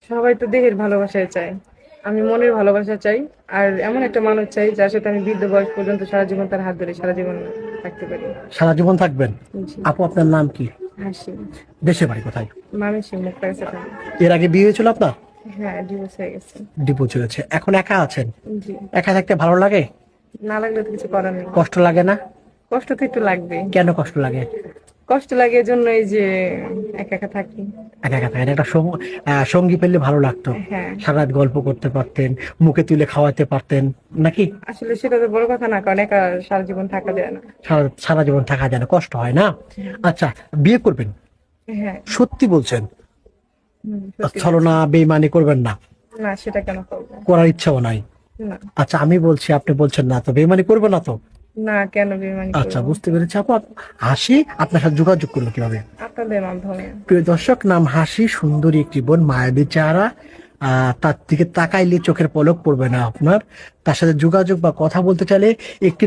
সবাই তো দেহের ভালোবাসায় চায়, আমি মনের ভালোবাসা চাই। আর এমন একটা মানুষ চাই যার সাথে আমি বৃদ্ধ বয়স পর্যন্ত সারা জীবন তার হাত ধরে সারা জীবন থাকতে পারি। সারা জীবন থাকবেন? জি। আপু আপনার নাম কি? হাসি। দেশের বাড়ি কোথায়? মানসিক মুখ কাছে থাকি। এর আগে বিয়ে হয়েছিল আপনার? হ্যাঁ, ডিভোর্স হয়ে গেছে। ডিভোর্স হয়েছে, এখন একা আছেন? জি। একা থাকতে ভালো লাগে? না লাগলে তো কিছু করার নেই। কষ্ট লাগে না? কষ্ট তো একটু লাগবে। কেন কষ্ট লাগে? কষ্ট লাগে এজন্য এই যে একা একা থাকি। একা একা থাকেন, একটা সঙ্গী পেলে ভালো লাগতো। হ্যাঁ। সারা রাত গল্প করতে পারতেন, মুখে তুলে খাওয়াতে পারতেন, নাকি? আসলে সেটা তো বড় কথা না, কারণ একা সারা জীবন থাকা যায় না। সারা সারা জীবন থাকা যায় না, কষ্ট হয় না? আচ্ছা, বিয়ে করবেন? হ্যাঁ। সত্যি বলছেন? সত্যি বলছি। ছলনা বেইমানি করবেন না? না, সেটা কেন করবো? করার ইচ্ছাও নাই? না। আচ্ছা, আমি বলছি, আপনি বলছেন না, তো বেইমানি করবে না তো? না, কেন বেইমানি আচ্ছা, করবো? বুঝতে পেরেছি আপু। হাসি আপনার সাথে যোগাযোগ করলো কিভাবে? আপনাদের মাধ্যমে। প্রিয় দর্শক, নাম হাসি, সুন্দরী একটি বোন, মায়াবী চেহারা। তার দিকে তাকাইলে চোখের পলক পড়বে না আপনার। তার সাথে যোগাযোগ বা কথা বলতে চাইলে একটি